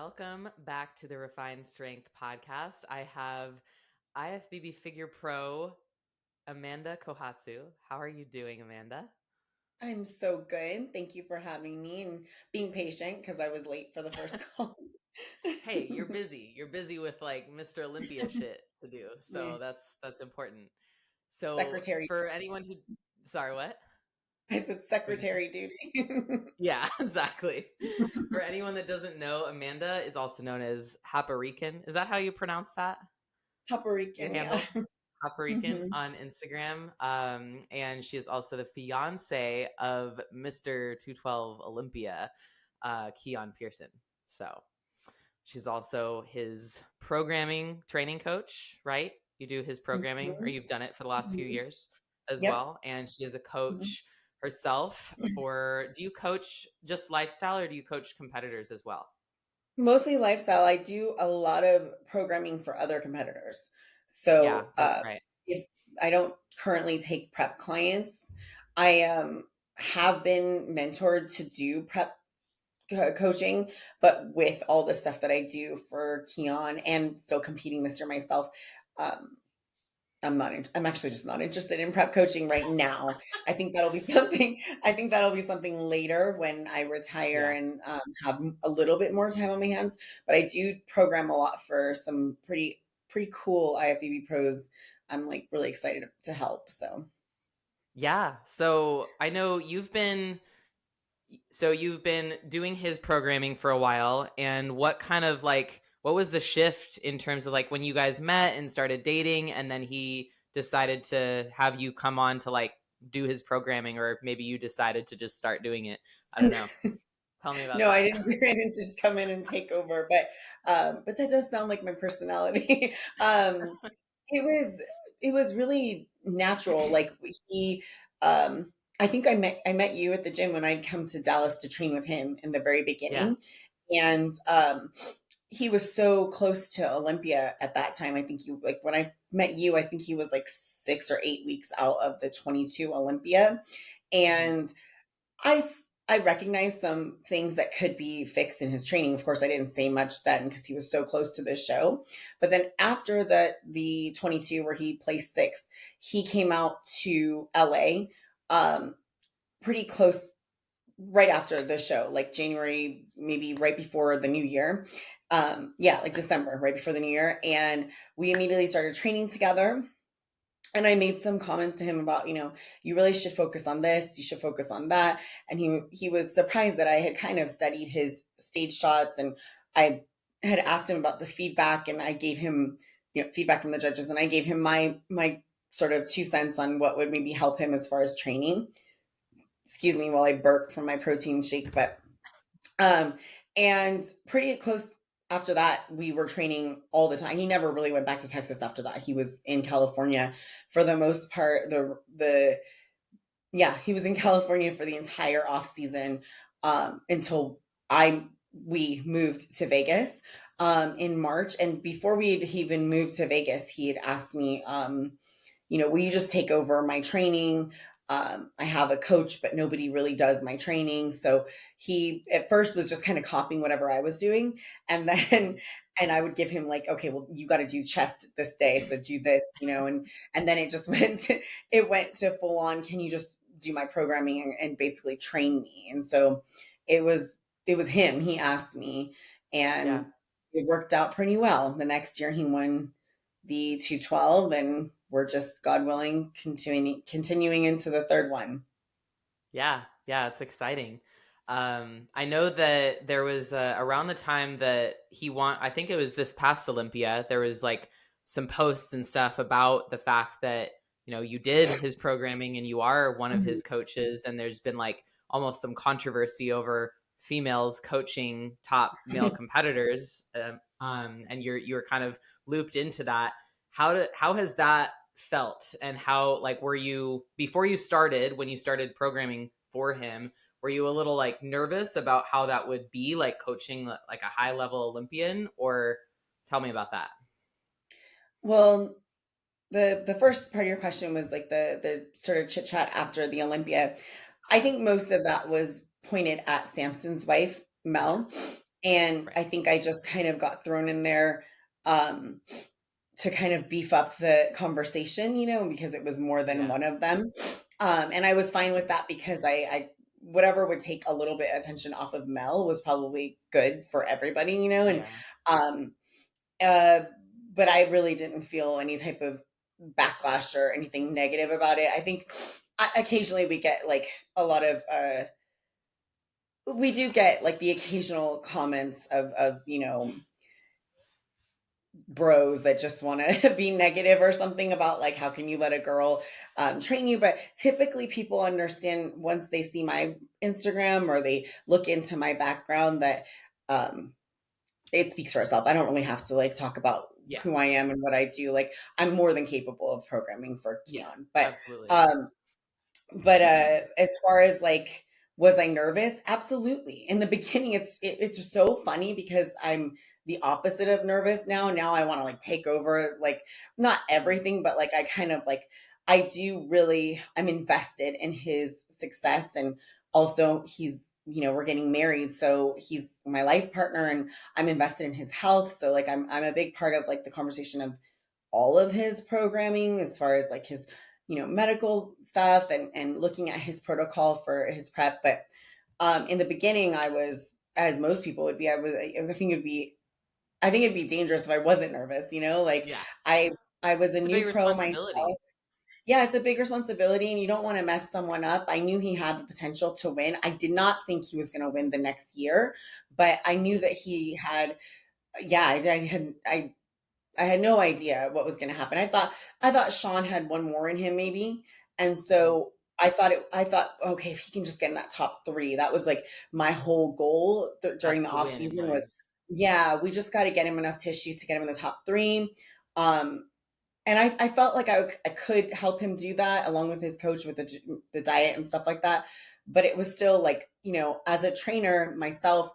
Welcome back to the Refined Strength podcast. I have IFBB Figure Pro Amanda Kohatsu. How are you doing, Amanda? I'm so good. Thank you for having me and being patient because I was late for the first call. Hey, you're busy. You're busy with like Mr. Olympia shit to do. Yeah. So that's important. So Secretary. for anyone who sorry, what? I said What'd you say? secretary duty. Yeah, exactly. For anyone that doesn't know, Amanda is also known as Haparican. Is that how you pronounce that? Your Paparican, yeah. handle? Haparican hmm on Instagram. And she is also the fiance of Mr. 212 Olympia, Keone Pearson. So she's also his programming training coach, right? You do his programming, or hmm you've done it for the last few hmm years as Yep. well. And she is a Mhm. coach herself for, do you coach just lifestyle or do you coach competitors as well? Mostly lifestyle. I do a lot of programming for other competitors. Yeah, So that's right. if I don't currently take prep clients, I have been mentored to do prep coaching, but with all the stuff that I do for Keon and still competing this year myself, um, I'm actually just not interested in prep coaching right now. I think that'll be something. I think that'll be something later when I retire Yeah. and have a little bit more time on my hands. But I do program a lot for some pretty cool IFBB pros. I'm like really excited to help. So Yeah. So I know you've been doing his programming for a while, and what was the shift in terms of like when you guys met and started dating and then he decided to have you come on to like do his programming, or maybe you decided to just start doing it? I don't know. Tell me about no, I that. didn't. I didn't just come in and take over, but that does sound like my personality. It was it was really natural. Like he, I think I met you at the gym when I'd come to Dallas to train with him in the very Yeah. beginning, and he was so close to Olympia at that time. I think you like when I met you. I think he was like 6 or 8 weeks out of the 22 Olympia, Mhm. and I recognized some things that could be fixed in his training. Of course, I didn't say much then because he was so close to this show. But then after the 22 where he placed sixth, he came out to LA pretty close right after the show, like January, maybe right before the new year. Yeah, like December, right before the new year. And we immediately started training together, and I made some comments to him about, you really should focus on this, you should focus on that. And he was surprised that I had kind of studied his stage shots, and I had asked him about the feedback, and I gave him, feedback from the judges, and I gave him my sort of 2 cents on what would maybe help him as far as training. Excuse me while I burp from my protein shake, but um, and pretty close after that, we were training all the time. He never really went back to Texas after that. He was in California for the most part. The Yeah, he was in California for the entire off season until I we moved to Vegas in March. And before we had even moved to Vegas, he had asked me, will you just take over my training? I have a coach, but nobody really does my training. So he at first was just kind of copying whatever I was doing. And then, Mhm. and I would give him like, okay, well, you got to do chest this day. So do this, and then it just it went to full on, can you just do my programming and basically train me? And so it was, it was him. He asked me, Yeah. and it worked out pretty well. The next year he won the 212, and we're just, God willing, continuing into the third one. Yeah, yeah, it's exciting. I know that there was around the time that I think it was this past Olympia, there was like some posts and stuff about the fact that, you did his programming and you are one of Mhm. his coaches. And there's been like almost some controversy over females coaching top male competitors. And you're kind of looped into that. How has that felt, and how like were you before you started, when you started programming for him, were you a little like nervous about how that would be like coaching like a high level Olympian? Or tell me about that. Well, the first part of your question was like the sort of chit chat after the Olympia. I think most of that was pointed at Samson's wife, Mel. And Right. I think I just kind of got thrown in there um, to kind of beef up the conversation, because it was more than Yeah. one of them. And I was fine with that because I whatever would take a little bit of attention off of Mel was probably good for everybody, and Yeah. um, uh, but I really didn't feel any type of backlash or anything negative about it. I think occasionally we get like a lot of we do get like the occasional comments of bros that just want to be negative or something about like how can you let a girl train you, but typically people understand once they see my Instagram or they look into my background that um it speaks for itself. I don't really have to like talk about Yeah. who I am and what I do. Like I'm more than capable of programming for Yeah. Keone. But Absolutely. um as far as like was I nervous? Absolutely. In the beginning it's so funny because I'm the opposite of nervous now. Now I want to like take over like not Mhm. everything, but like I kind of like I do really I'm invested in his success, and also he's we're getting married, so he's my life partner and I'm invested in his health. So like I'm a big part of like the conversation of all of his programming as far as like his medical stuff and looking at his protocol for his prep. But in the beginning I was, as most people would be, I think it'd be dangerous if I wasn't nervous, like Yeah. i I was a It's a new big pro myself. responsibility. Yeah, it's a big responsibility and you don't want to mess someone up. I knew he had the potential to win. I did not think he was going to win the next year, but I knew Mhm. that he had, yeah, I had no idea what was going to happen. I thought Sean had one more in him maybe. And Mhm. so I thought, okay, if he can just get in that top 3, that was like my whole goal during That's the the off win in season was, mind. yeah, we just got to get him enough tissue to get him in the top 3. Um, and I felt like I could help him do that along with his coach with the diet and stuff like that. But it was still like, as a trainer myself,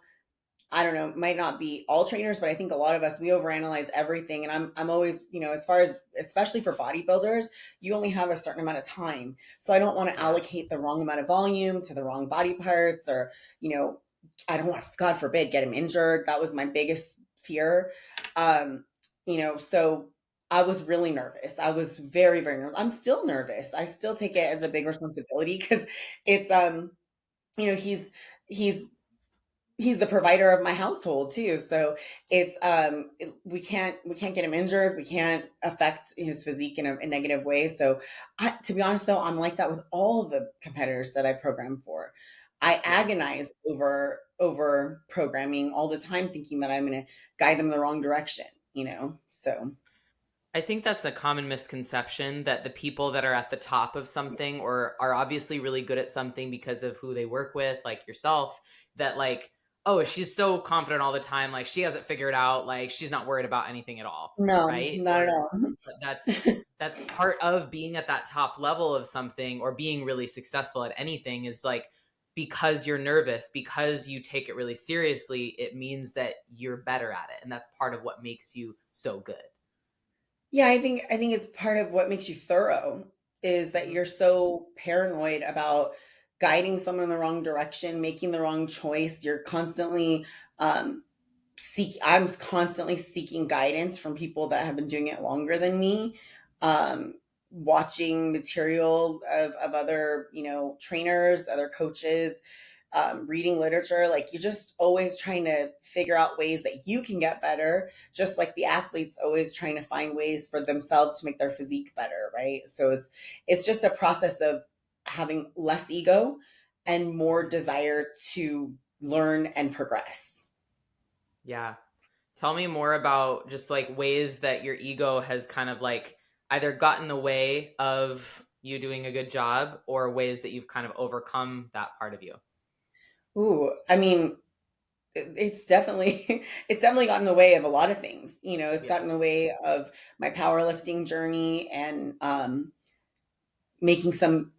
I don't know, might not be all trainers, but I think a lot of us, we overanalyze everything. And I'm always, as far as, especially for bodybuilders, you only have a certain amount of time. So I don't want to Yeah. allocate the wrong amount of volume to the wrong body parts, or, I don't want, God forbid, get him injured. That was my biggest fear. Um, so I was really nervous. I was very, very nervous. I'm still nervous. I still take it as a big responsibility because it's, he's, he's he's the provider of my household too, so it's we can't get him injured, we can't affect his physique in a negative way. So to be honest though, I'm like that with all the competitors that I program for. I Yeah. agonize over programming all the time, thinking that I'm going to guide them the wrong direction, so I think that's a common misconception that the people that are at the top of something or are obviously really good at something because of who they work with, like yourself, that like, oh, she's so confident all the time, like she has it figured out, like she's not worried about anything at all, no, right? not at Or all. but that's part of being at that top level of something or being really successful at anything is like because you're nervous, because you take it really seriously, it means that you're better at it. And that's part of what makes you so good. Yeah, I think it's part of what makes you thorough is that Mhm. you're so paranoid about guiding someone in the wrong direction, making the wrong choice. You're constantly um I'm constantly seeking guidance from people that have been doing it longer than me. Um Watching material of other, trainers, other coaches, reading literature. Like you're just always trying to figure out ways that you can get better, just like the athletes always trying to find ways for themselves to make their physique better, right? So it's just a process of having less ego and more Mhm. desire to learn and progress. Yeah. Tell me more about just like ways that your ego has kind of like either gotten in the way of you doing a good job or ways that you've kind of overcome that part of you. Ooh, I mean, it's definitely it's definitely gotten in the way of a lot of things. It's Yeah. gotten in the way of my powerlifting journey and making some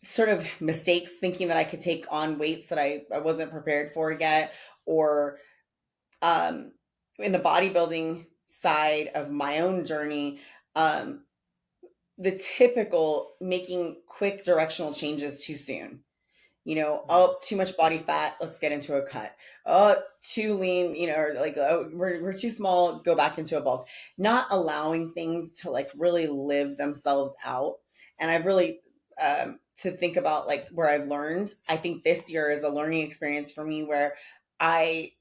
sort of mistakes, thinking that I could take on weights that I wasn't prepared for yet, or um, in the bodybuilding side of my own journey, um, the typical making quick directional changes too soon. Oh, too much body fat, let's get into a cut. Oh, too lean, or like, oh, we're too small, go back into a bulk. Not allowing things to like really live themselves out. And I've really to think about like where I've learned. I think this year is a learning experience for me where I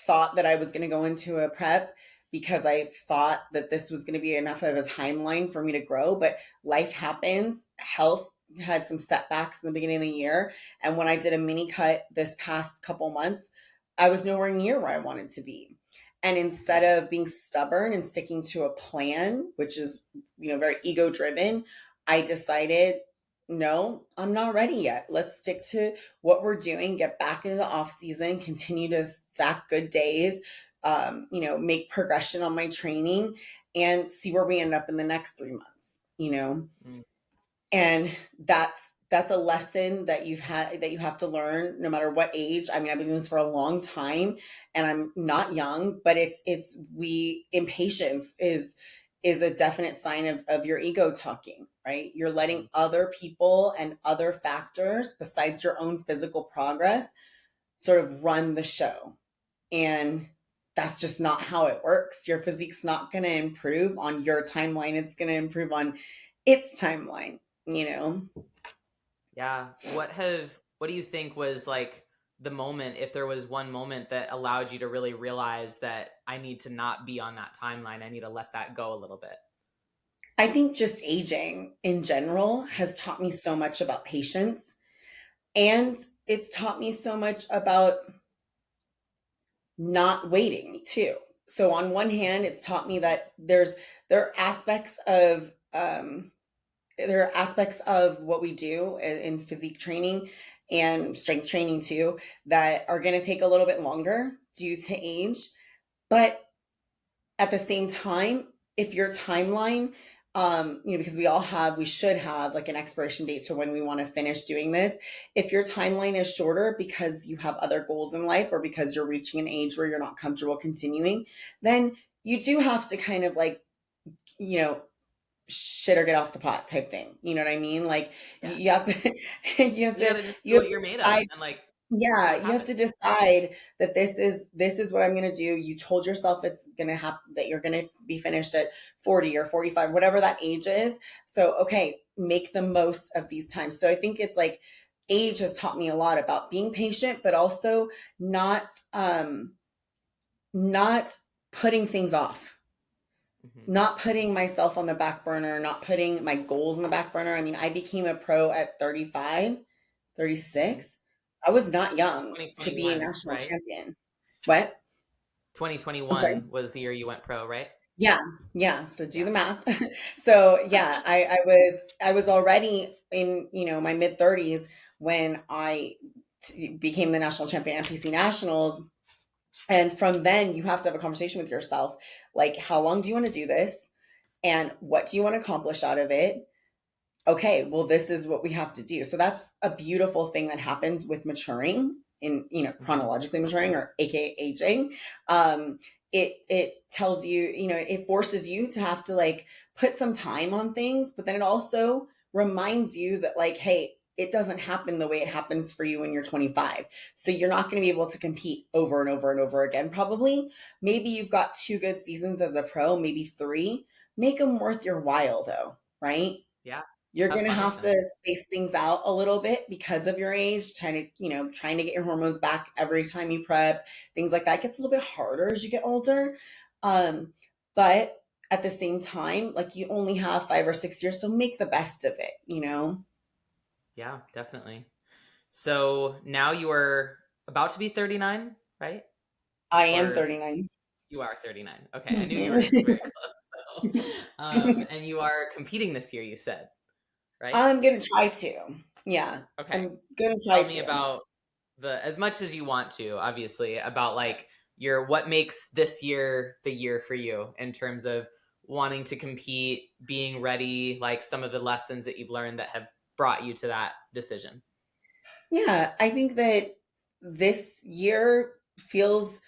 thought that I was going to go into a prep because I thought that this was going to be enough of a timeline for me to grow, but life happens. Health had some setbacks in the beginning of the year. And when I did a mini cut this past couple months, I was nowhere near where I wanted to be. And instead of being stubborn and sticking to a plan, which is, very ego driven, I decided, no, I'm not ready yet. Let's stick to what we're doing, get back into the off season, continue to stack good days, make progression on my training and see where we end up in the next 3 months. And that's a lesson that you have to learn no matter what age. I mean, I've been doing this for a long time and I'm not young, but impatience is a definite sign of your ego talking, right? You're letting other people and other factors besides your own physical progress sort of run the show. And that's just not how it works. Your physique's not going to improve on your timeline. It's going to improve on its timeline. Yeah. What do you think was like the moment, if there was one moment that allowed you to really realize that I need to not be on that timeline, I need to let that go a little bit? I think just aging in general has taught me so much about patience, and it's taught me so much about not waiting too. So on one hand, it's taught me that there are aspects of what we do in physique training and strength training too that are going to take a little bit longer due to age. But at the same time, if your timeline, because we should have like an expiration date to when we want to finish doing this. If your timeline is shorter because you have other goals in life or because you're reaching an age where you're not comfortable continuing, then you do have to kind of like, shit or get off the pot type thing. You know what I mean? Like Yeah. you have to, You got to just see what you're made of and like see yeah, what you have happens. to decide that this is what I'm going to do. You told yourself it's going to happen, that you're going to be finished at 40 or 45, whatever that age is. So, okay, make the most of these times. So I think it's like age has taught me a lot about being patient, but also not putting things off, not putting myself on the back burner, not putting my goals on the back burner. I mean, I became a pro at 35, 36. I was not young to be a 2021, national right? champion. What? I'm sorry. 2021 was the year you went pro, right? Yeah, yeah. So do Yeah. the math. So yeah, I was already in my mid 30s when I became the national champion at NPC Nationals. And from then, you have to have a conversation with yourself, like how long do you want to do this, and what do you want to accomplish out of it? Okay, well, this is what we have to do. So that's a beautiful thing that happens with maturing in, chronologically maturing or AKA aging. It tells you, it forces you to have to like put some time on things, but then it also reminds you that like, hey, it doesn't happen the way it happens for you when you're 25. So you're not going to be able to compete over and over and over again, probably. Maybe you've got 2 good seasons as a pro, maybe 3. Make them worth your while though, right? Yeah. You're Have going to fun with have them. to space things out a little bit because of your age, trying to get your hormones back every time you prep, things like that. It gets a little bit harder as you get older. But at the same time, like you only have 5 or 6 years, so make the best of it. Yeah, definitely. So now you are about to be 39, right? I am Or 39. you are 39. Okay, I knew you were very close. So, and you are competing this year, you said, right? I'm going to try to. Yeah, Okay. I'm going to try Tell me to. about as much as you want to, obviously, about like what makes this year the year for you in terms of wanting to compete, being ready, like some of the lessons that you've learned that have brought you to that decision. Yeah, I think that this year feels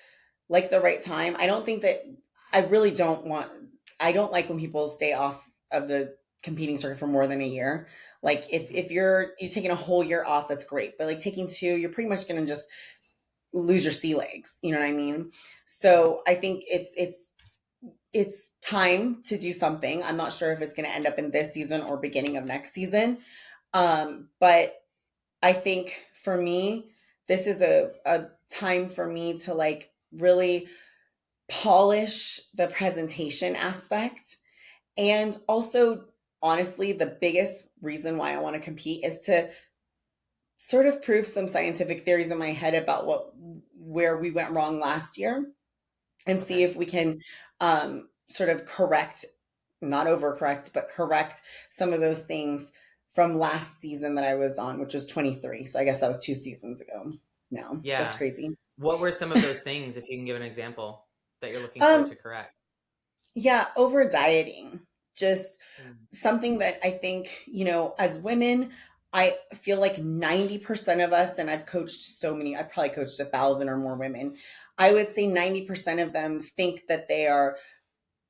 like the right time. I don't think that I really don't want I don't like when people stay off of the competing circuit for more than a year. Like if you're taking a whole year off, that's great. But like taking 2, you're pretty much going to just lose your sea legs. You know what I mean? Yeah. So I think it's time to do something. I'm not sure if it's going to end up in this season or beginning of next season. But I think for me, this is a time for me to like really polish the presentation aspect. And also, honestly, the biggest reason why I want to compete is to sort of prove some scientific theories in my head about where we went wrong last year and see Okay. if we can sort of correct, not overcorrect, but correct some of those things from last season that I was on, which was 23. So I guess that was 2 seasons ago. No, that's Yeah. crazy. What were some of those things, if you can give an example, that you're looking for it Um, to correct? yeah, over dieting, just Mm. something that I think, as women, I feel like 90% of us, and I've coached so many, I've probably coached 1,000 or more women. I would say 90% of them think that they are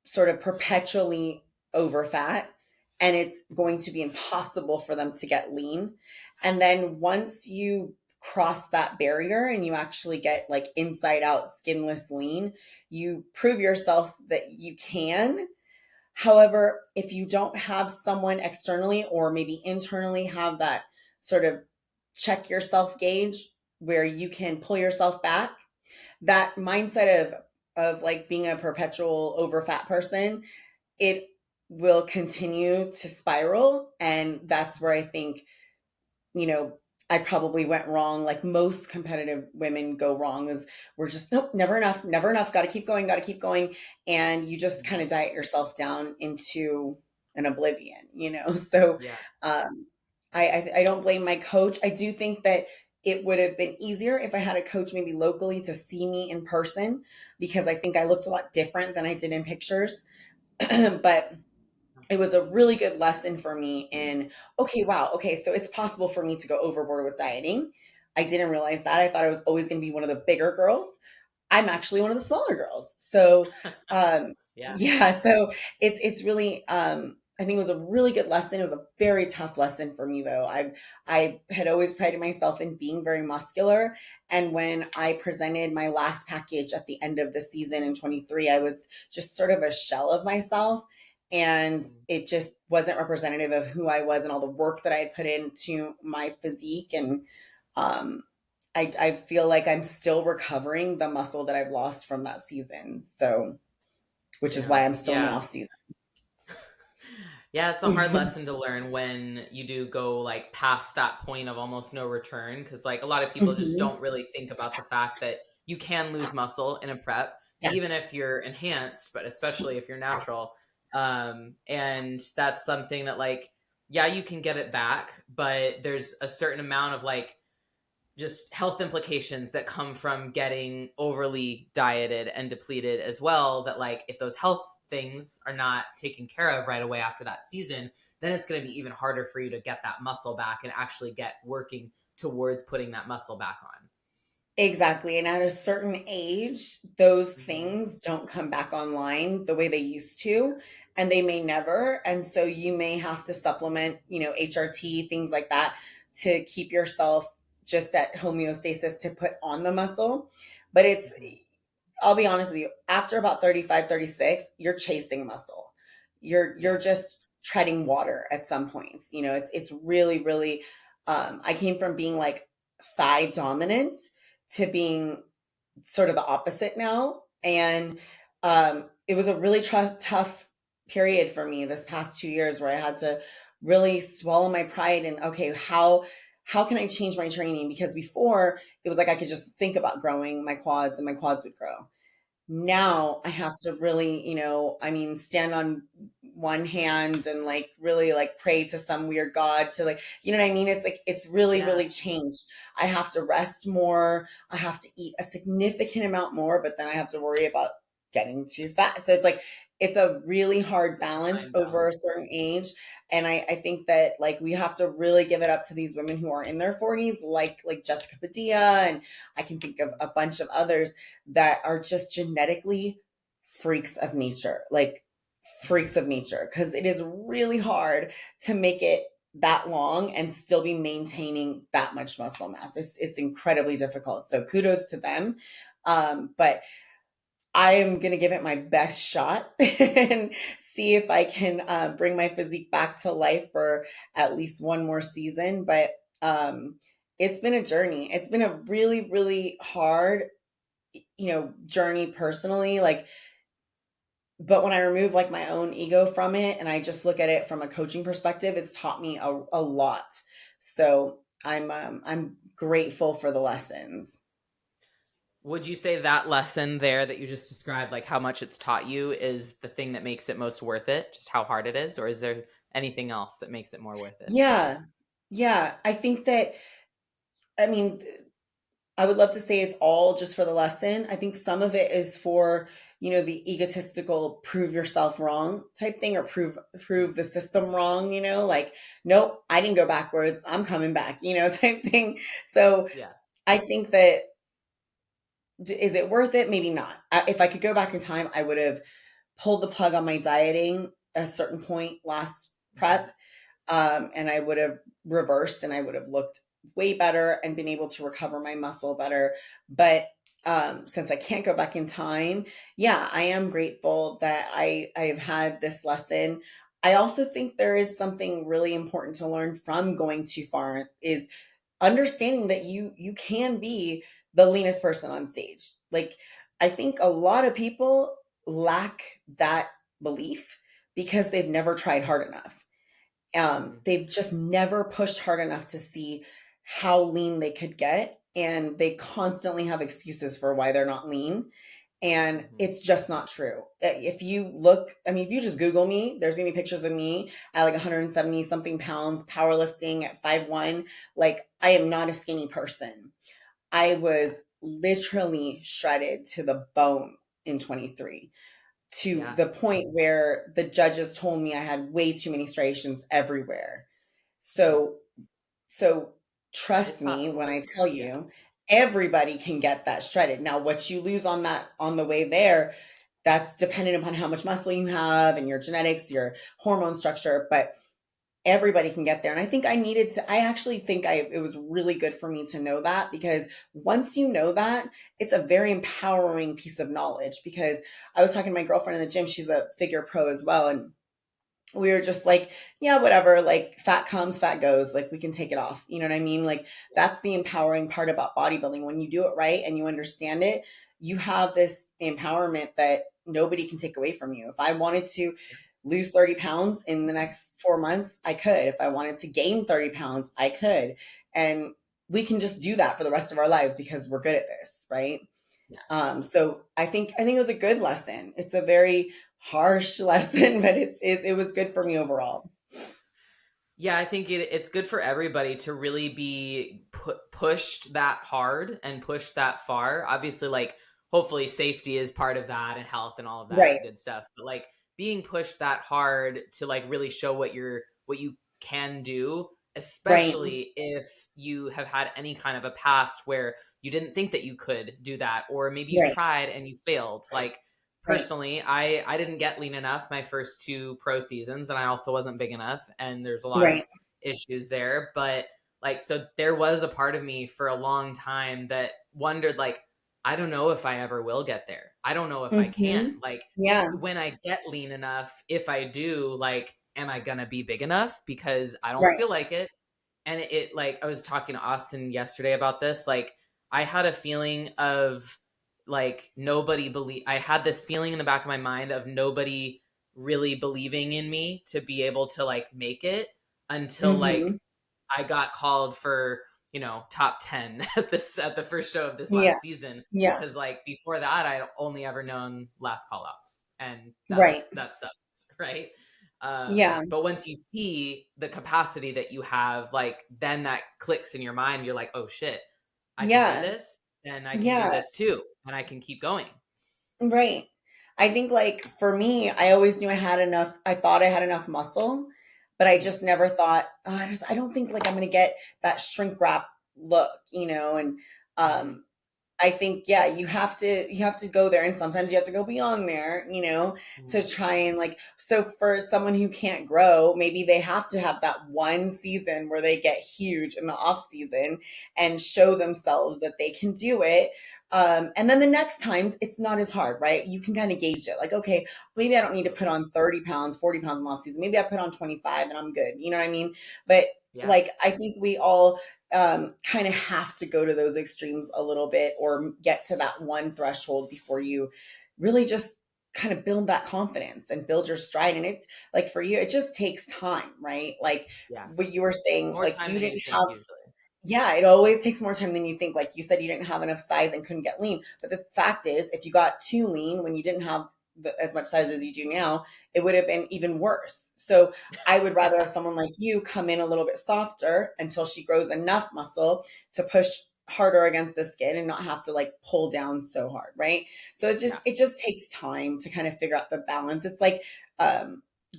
sort of perpetually over fat and it's going to be impossible for them to get lean. And then once you cross that barrier and you actually get like inside out skinless lean, you prove yourself that you can. However, if you don't have someone externally or maybe internally have that sort of check yourself gauge where you can pull yourself back, that mindset of like being a perpetual over fat person, it will continue to spiral. And that's where I think, you know, I probably went wrong. Like most competitive women go wrong is we're just, nope, never enough, never enough. Got to keep going, got to keep going. And you just kind Mhm. of diet yourself down into an oblivion. So Yeah. um, I don't blame my coach. I do think that it would have been easier if I had a coach maybe locally to see me in person because I think I looked a lot different than I did in pictures. But it was a really good lesson for me in, okay, wow, okay, so it's possible for me to go overboard with dieting. I didn't realize that. I thought I was always going to be one of the bigger girls. I'm actually one of the smaller girls. So, Yeah. yeah, so it's really I think it was a really good lesson. It was a very tough lesson for me though. I had always prided myself in being very muscular, and when I presented my last package at the end of the season in 23, I was just sort of a shell of myself, and Mm. it just wasn't representative of who I was and all the work that I had put into my physique. And um I feel like I'm still recovering the muscle that I've lost from that season. So, which is Yeah. why I'm still in the Yeah. off season. Yeah, it's a hard lesson to learn when you do go like past that point of almost no return, because like a lot of people just Mhm. don't really think about the fact that you can lose muscle in a prep, Yeah, even if you're enhanced, but especially if you're natural. And that's something that like, yeah, you can get it back, but there's a certain amount of like just health implications that come from getting overly dieted and depleted as well, that like if those health things are not taken care of right away after that season, then it's going to be even harder for you to get that muscle back and actually get working towards putting that muscle back on. exactly. And at a certain age, those Mm-hmm. things don't come back online the way they used to, and they may never. And so you may have to supplement, HRT, things like that, to keep yourself just at homeostasis to put on the muscle. But Mm-hmm. I'll be honest with you, after about 35, 36, you're chasing muscle. You're Yeah. just treading water at some points. It's really, really I came from being like thigh dominant to being sort of the opposite now. And it was a really tough period for me this past 2 years where I had to really swallow my pride and okay, how can I change my training? Because before it was like I could just think about growing my quads and my quads would grow. Yeah. Now I have to really, I mean, stand on one hand and like really like pray to some weird god to like, you know what I mean? It's like it's really, Yeah. really changed. I have to rest more. I have to eat a significant amount more, but then I have to worry about getting too fat. So it's like it's a really hard balance Fine over a balance. certain age. And I think that like we have to really give it up to these women who are in their 40s, like Jessica Padilla, and I can think of a bunch of others that are just genetically freaks of nature, like freaks Mhm. of nature, because it is really hard to make it that long and still be maintaining that much muscle mass. It's incredibly difficult. So kudos to them. But I am going to give it my best shot and see if I can bring my physique back to life for at least one more season. But it's been a journey. It's been a really, really hard, journey personally. Like, but when I remove like my own ego from it and I just look at it from a coaching perspective, it's taught me a lot. So I'm grateful for the lessons. Would you say that lesson there that you just described, like how much it's taught you, is the thing that makes it most worth it? Just how hard it is? Or is there anything else that makes it more worth it? Yeah. Yeah. I think that, I mean, I would love to say it's all just for the lesson. I think some of it is for, the egotistical prove yourself wrong type thing, or prove the system wrong, like, nope, I didn't go backwards. I'm coming back, type thing. So Yeah. I think that, is it worth it? Maybe not. If I could go back in time, I would have pulled the plug on my dieting at a certain point last prep. And I would have reversed and I would have looked way better and been able to recover my muscle better. But since I can't go back in time, yeah, I am grateful that I've had this lesson. I also think there is something really important to learn from going too far, is understanding that you can be the leanest person on stage. Like, I think a lot of people lack that belief because they've never tried hard enough. Mm-hmm. They've just never pushed hard enough to see how lean they could get. And they constantly have excuses for why they're not lean. And Mm-hmm. it's just not true. If you look, I mean, if you just Google me, there's gonna be pictures of me at like 170 something pounds, powerlifting at 5'1". Like, I am not a skinny person. I Yeah. was literally shredded to the bone in 23, to Yeah. the point where the judges told me I had way too many striations everywhere. Mm. So trust It's me possible. when I tell Yeah. you, everybody can get that shredded. Now, what you lose on the way there, that's dependent upon how much muscle you have and your genetics, your hormone structure, but everybody can get there. And I think I actually think it was really good for me to know that, because once you know that, it's a very empowering piece of knowledge. Because I was talking to my girlfriend in the gym, she's a figure pro as well. And we were just like, yeah, whatever, like, fat comes, fat goes, like, we can take it off. You know what I mean? Like, that's the empowering part about bodybuilding. When you do it right and you understand it, you have this empowerment that nobody can take away from you. If I wanted to lose 30 pounds in the next 4 months, I could. If I wanted to gain 30 pounds, I could. And we can just do that for the rest of our lives because we're good at this, right? Yes. So I think it was a good lesson. It's a very harsh lesson, but it was good for me overall. Yeah, I think it's good for everybody to really be pushed that hard and pushed that far. Obviously, like, hopefully safety is part of that, and health and all of that Right, good stuff. But like, being pushed that hard to like really show what you can do, right, especially if you have had any kind of a past where you didn't think that you could do that, or maybe you right, tried and you failed. Like, right, personally, I didn't get lean enough my first two pro seasons, and I also wasn't big enough, and there's a lot of right, issues there. But like, so there was a part of me for a long time that wondered, like, I don't know if I ever will get there. I don't know if I can. hmm, Like, yeah, when I get lean enough, if I do, like, am I gonna be big enough? Because I don't right, feel like it. And it like, I was talking to Austin yesterday about this. Like, I had a feeling of like nobody believe. I had this feeling in the back of my mind of nobody really believing in me to be able to like make it, until like hmm, I got called for, top 10 at the first show of this yeah, last season. yeah, Because like before that, I'd only ever known last call outs, and right, that sucks, right? yeah, But once you see the capacity that you have, like, then that clicks in your mind. You're like, oh shit, I can do yeah, this, and I can do yeah, this too, and I can keep going. right. I think, like, for me, I always knew I thought I had enough muscle, but I just never thought, oh, I don't think like I'm gonna get that shrink wrap look, and Mm-hmm. um I think, yeah, you have to go there, and sometimes you have to go beyond there, to Mhm. try and like, so for someone who can't grow, maybe they have to have that one season where they get huge in the off season and show themselves that they can do it. And then the next times it's not as hard, right? You can kind of gauge it. Like, okay, maybe I don't need to put Absolutely. on 30 pounds, 40 pounds in the off season. Maybe I put on 25 and I'm good. You know what I mean? But Yeah. like, I think we all kind of have to go to those extremes a little bit or get to that one threshold before you really just kind of build that confidence and build your stride. And it's like for you, it just takes time, right? Like Yeah. what you were saying, More like time you than you didn't think have, usually. yeah, it always takes more time than you think. Like you said, you didn't have enough size and couldn't get lean. But the fact is, if you got too lean when you didn't have as much size as you do now, it would have been even worse. So I would rather have someone like you come in a little bit softer until she grows enough muscle to push harder against the skin and not have to like pull down so hard, right? So Yeah. it just takes time to kind of figure out the balance. It's like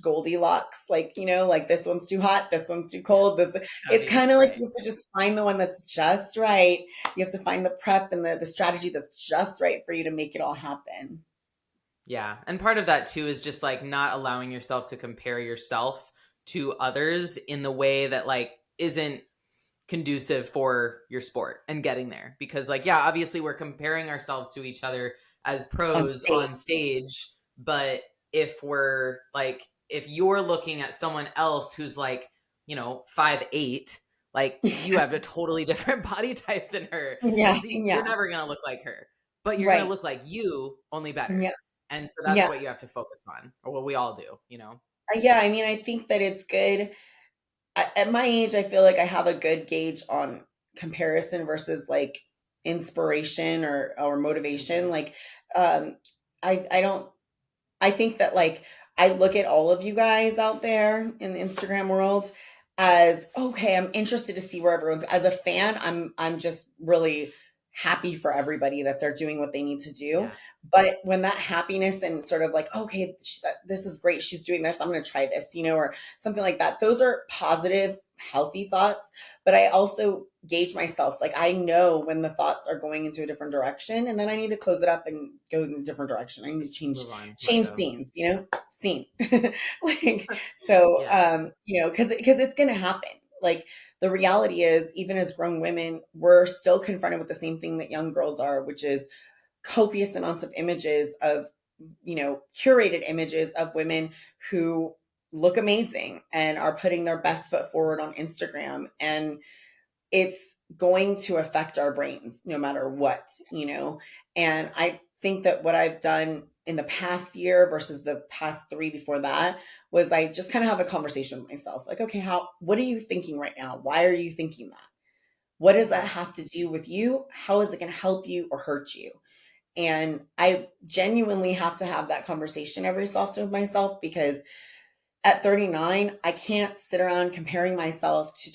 Goldilocks, like, like this one's too hot, this one's too Yeah. cold. This Gotta It's be kind just of like right. you have to just find the one that's just right. You have to find the prep and the strategy that's just right for you to make it all happen. Yeah. And part of that too is just like not allowing yourself to compare yourself to others in the way that like isn't conducive for your sport and getting there. Because like, yeah, obviously we're comparing ourselves to each other as On pros stage. on stage, but if we're like, if you're looking at someone else who's like, 5'8", like you have a totally different body type than her. Yeah, So you're yeah, never going to look like her, but you're going to right. look like you, only better. Yeah, And so that's yeah. what you have to focus on, or what we all do. Yeah, I mean, I think that it's good. At my age, I feel like I have a good gauge on comparison versus like inspiration or motivation. Hmm. Like, um, I don't I think that like I look at all of you guys out there in the Instagram world as okay, I'm interested to see where everyone's as a fan, I'm just really happy for everybody that they're doing what they need to do. Yeah. But when that happiness and sort of like, okay, this is great, she's doing this, I'm going to try this, or something like that. Those are positive, healthy thoughts. But I also gauge myself. Like I know when the thoughts are going into a different direction, and then I need to close it up and go in a different direction. I need to Just move on, let change go. scenes, scene. Like so, Yeah. because it's gonna happen. Like the reality is, even as grown women, we're still confronted with the same thing that young girls are, which is copious amounts of images of, curated images of women who look amazing and are putting their best foot forward on Instagram. And it's going to affect our brains no matter what. And I think that what I've done in the past year versus the past 3 before that was I just kind of have a conversation with myself. Like, okay, what are you thinking right now? Why are you thinking that? What does that Yeah. have to do with you? How is it going to help you or hurt you? And I genuinely have to have that conversation every so often with myself because at 39, I can't sit around comparing myself to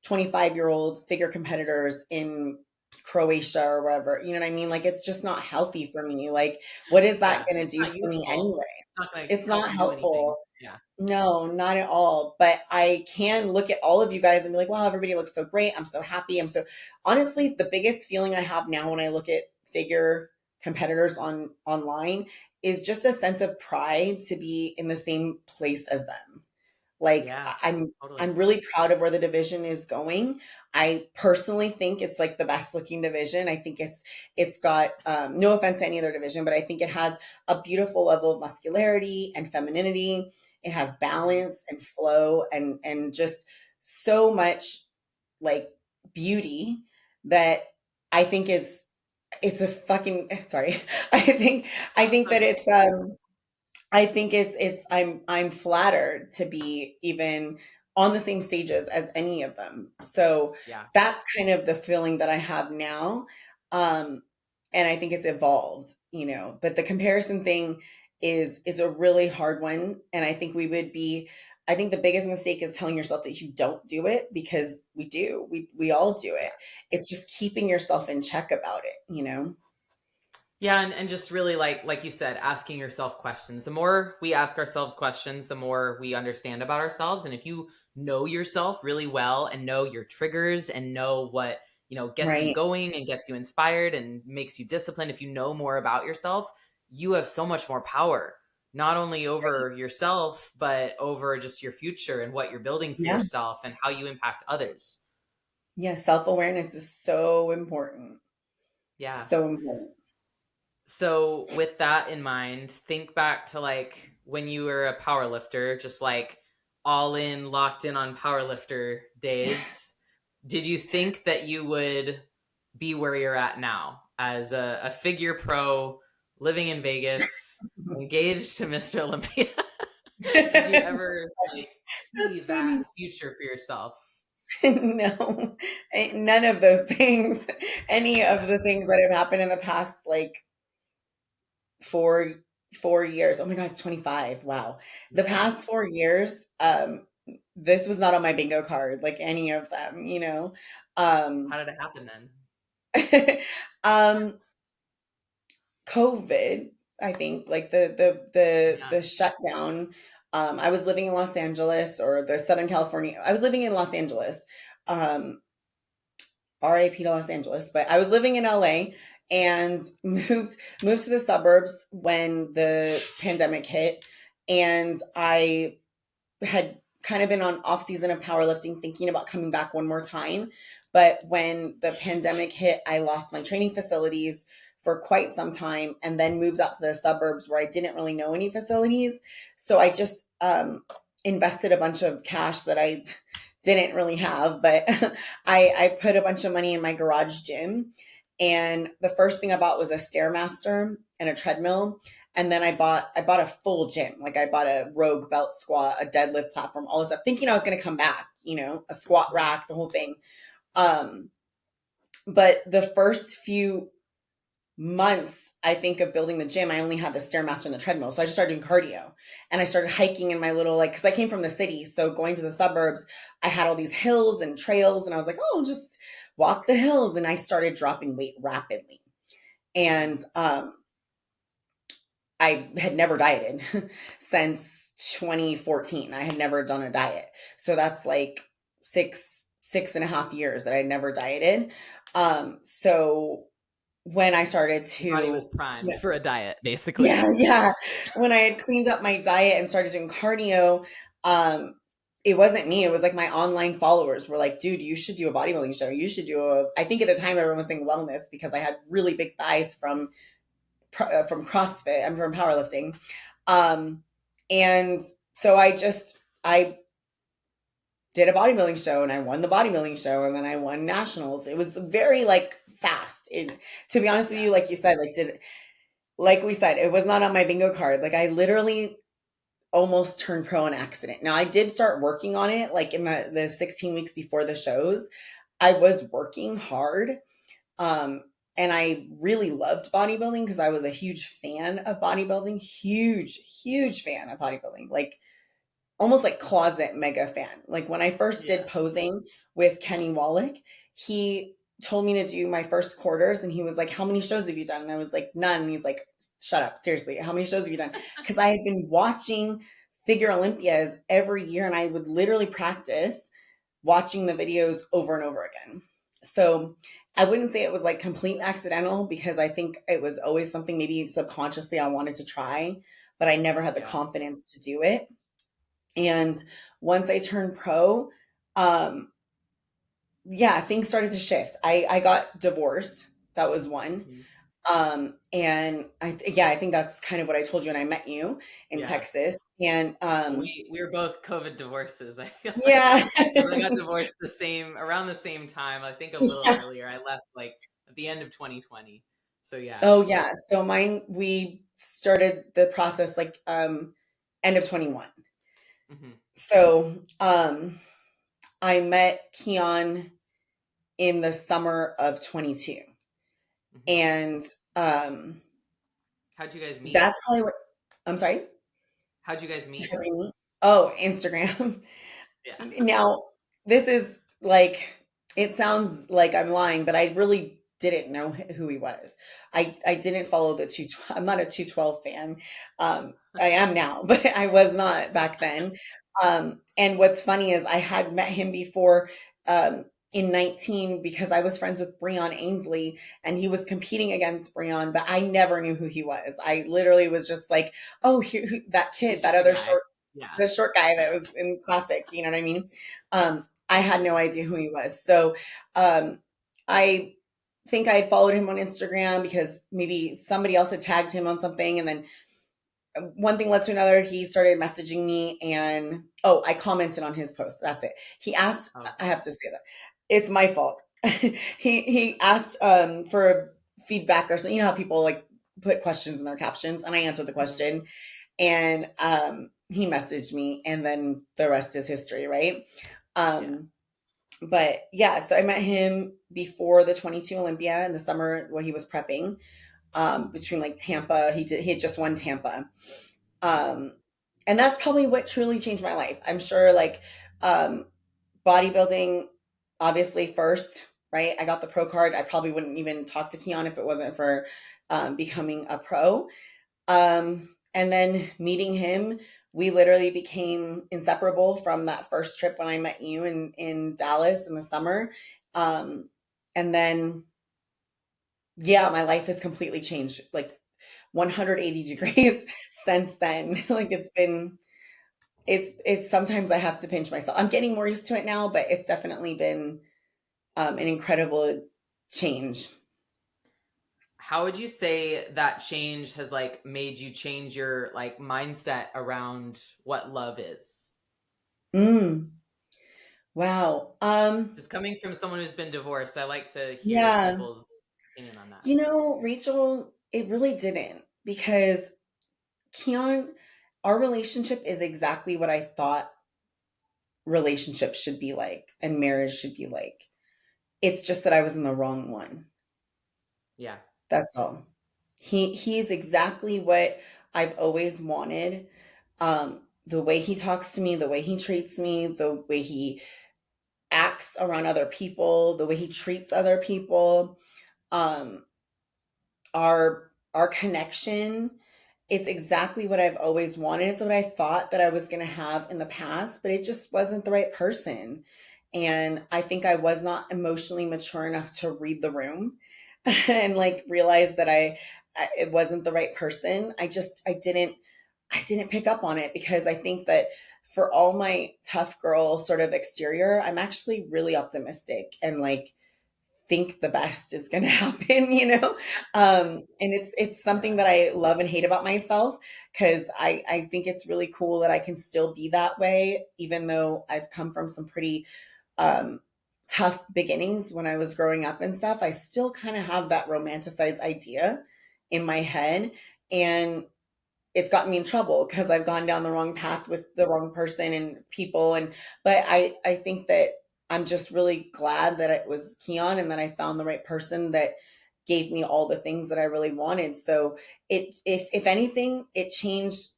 25-year-old figure competitors in Croatia or wherever. You know what I mean? Like, it's just not healthy for me. Like, what is that Yeah. going to It's do not for me useful. anyway? It's not going to It's help not you do anything. helpful. Yeah. No, not at all. But I can look at all of you guys and be like, wow, everybody looks so great. I'm so happy. Honestly, the biggest feeling I have now when I look at figure competitors online is just a sense of pride to be in the same place as them. Like Yeah. I'm Totally. really proud of where the division is going. I personally think it's like the best looking division. I think it's got no offense to any other division, but I think it has a beautiful level of muscularity and femininity. It has Mhm. balance and flow and just so much like beauty that I think it's a fucking sorry. I think that Okay. I'm flattered to be even on the same stages as any of them. So Yeah. that's kind of the feeling that I have now. Um, and I think it's evolved. But the comparison thing is a really hard one. And I think the biggest mistake is telling yourself that you don't do it because we do. We all do Yeah. it. It's just keeping yourself in check about it. Yeah, and just really like you said, asking yourself questions. The more we ask ourselves questions, the more we understand about ourselves. And if you know yourself really well and know your triggers and know what gets you Right. going and gets you inspired and makes you disciplined, if you know more about yourself, you have so much more power, not only Right. over yourself, but over just your future and what you're building for Yeah. yourself and how you impact others. Yeah. Self-awareness is so important. Yeah. So important. So with that in mind, think back to like when you were a power lifter, just like all in, locked in on power lifter days. Did you think that you would be where you're at now as a figure pro living in Vegas, engaged to Mr. Olympia? Did you ever like see That's that funny. future for yourself? No, none of those things. Any of the things that have happened in the past, like four 4 years. Oh my God, it's 25. Wow. The Yeah. past 4 years, this was not on my bingo card, like any of them, you know. Um, How did it happen then? um, COVID, I think, like the Yeah. shutdown. I was living in Los Angeles or the Southern California. I was living in Los Angeles. Um, RIP to Los Angeles, but I was living in LA and moved to the suburbs when the pandemic hit, and I had kind of been on off season of powerlifting, thinking about coming back one more time. But when the pandemic hit, I lost my training facilities for quite some time, and then moved out to the suburbs where I didn't really know any facilities. So I just invested a bunch of cash that I didn't really have, but I put a bunch of money in my garage gym. And the first thing I bought was a Stairmaster and a treadmill. And then I bought a full gym. Like I bought a Rogue belt squat, a deadlift platform, all this stuff, thinking I was gonna come back, a squat rack, the whole thing. Um, but the first few months, I think, of building the gym, I only had the Stairmaster and the treadmill. So I just started doing cardio. And I started hiking in my little, like, because I came from the city. So going to the suburbs, I had all these hills and trails. And I was like, oh, just walk the hills. And I started dropping weight rapidly. Mhm. And I had never dieted since 2014. I had never done a diet. So that's like six and a half years that I never dieted. So when I started Your body was to, primed for a diet, basically. yeah, yeah. When I had cleaned up my diet and started doing cardio, um, it wasn't me. It was like my online followers were like, dude, you should do a bodybuilding show. You should do I think at the time everyone was saying wellness because I had really big thighs from CrossFit. I'm from powerlifting. Um, and so I did a bodybuilding show and I won the bodybuilding show and then I won nationals. It was very like fast. To be honest with Yeah. you, like you said, like we said, it was not on my bingo card. Like I literally almost turned pro on accident. Now I did start working on it like in the 16 weeks before the shows. I was working hard. Um, and I really loved bodybuilding because I was a huge fan of bodybuilding, huge, huge fan of bodybuilding, like almost like closet mega fan. Like when I first did Yeah. posing with Kenny Wallach, he told me to do my first quarters and he was like, how many shows have you done? And I was like, none. And he's like, shut up, seriously, how many shows have you done? Because I had been watching figure Olympias every year and I would literally practice watching the videos over and over again. So I wouldn't say it was like complete accidental because I think it was always something maybe subconsciously I wanted to try, but I never had the Yeah. confidence to do it. And once I turned pro, um, yeah, things started to shift. I got divorced. That was one. Mhm. And I think that's kind of what I told you when I met you in Yeah. Texas. And Well, we were both COVID divorces, I feel like. yeah. 'Cause I got divorced around the same time. I think a little Yeah. earlier. I left like at the end of 2020. So yeah. Oh yeah. So mine, we started the process like end of 21. Hmm. So I met Keon in the summer of 22. Hmm. And um How'd you guys meet? that's probably what I'm sorry. How'd you guys meet? Oh, Instagram. Yeah. Now, this is like, it sounds like I'm lying, but I really didn't know who he was. I didn't follow the two. I'm not a 212 fan. I am now, but I was not back then. And what's funny is I had met him before. in 19 because I was friends with Breon Ainsley and he was competing against Breon, but I never knew who he was. I literally was just like, oh, that kid, He's that just a other guy. short, Yeah. the short guy that was in classic, you know what I mean? I had no idea who he was. So I think I followed him on Instagram because maybe somebody else had tagged him on something. And then one thing led to another. He started messaging me and, oh, I commented on his post. That's it. He asked, Okay. I have to say that it's my fault. He asked for feedback or something. You know how people like put questions in their captions, and I answered the Mhm. question. And he messaged me, and then the rest is history, right? Yeah. But yeah, so I met him before the 22 Olympia in the summer while he was prepping. Between like Tampa, he had just won Tampa. Um, and that's probably what truly changed my life. I'm sure like um, bodybuilding, obviously first, right? I got the pro card. I probably wouldn't even talk to Keone if it wasn't for becoming a pro. And then meeting him, we literally became inseparable from that first trip when I met you in Dallas in the summer. Um, and then, yeah, my life has completely changed like 180 Yeah. degrees since then. Like it's sometimes I have to pinch myself. I'm getting more used to it now, but it's definitely been an incredible change. How would you say that change has like made you change your like mindset around what love is? Mm, wow. Just coming from someone who's been divorced, I like to hear Yeah. people's opinion on that. You know, Rachel, it really didn't because Keon, our relationship is exactly what I thought relationships should be like and marriage should be like. It's just that I was in the wrong one. Yeah. That's all. He's exactly what I've always wanted. The way he talks to me, the way he treats me, the way he acts around other people, the way he treats other people, um, our connection. It's exactly what I've always wanted. It's what I thought that I was going to have in the past, but it just wasn't the right person. And I think I was not emotionally mature enough to read the room and like realize that it wasn't the right person. I didn't pick up on it because I think that for all my tough girl sort of exterior, I'm actually really optimistic and like think the best is going to happen, and it's something Yeah. that I love and hate about myself because I think it's really cool that I can still be that way even though I've come from some pretty um tough beginnings when I was growing up and stuff. I still kind of have that romanticized idea in my head, and it's gotten me in trouble because I've gone down the wrong path with the wrong person and people. And but I think that I'm just really glad that it was Keon and that I found the right person that gave me all the things that I really wanted. So it if anything, it changed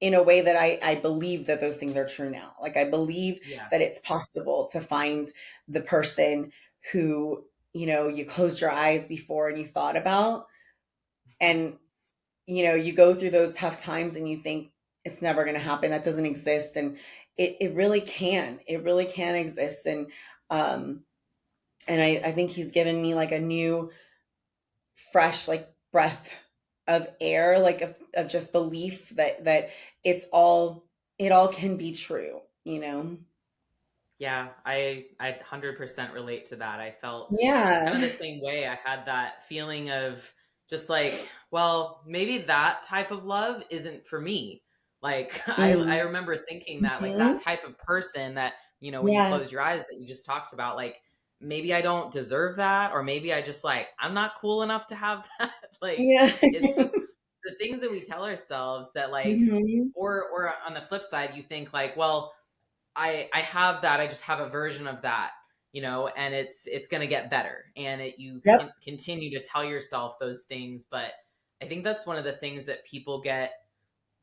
in a way that I believe that those things are true now. Like I believe Yeah. that it's possible to find the person who, you closed your eyes before and you thought about. And you go through those tough times and you think it's never going to happen. That doesn't exist. And it really can. It really can exist. Um, and I think he's given me like a new, fresh, like breath of air, like of just belief that it all can be true. Yeah, I 100% relate to that. I felt kind Yeah. of the same way. I had that feeling of just like, well, maybe that type of love isn't for me. Like I Mm. remember thinking that like that Hmm. type of person that, when you Yeah. close your eyes that you just talked about, like maybe I don't deserve that or maybe I just like I'm not cool enough to have that. Like Yeah. it's just the things that we tell ourselves that like Hmm. or on the flip side you think like, well, I have that. I just have a version of that, and it's going to get better. And you Yep. can continue to tell yourself those things. But I think that's one of the things that people get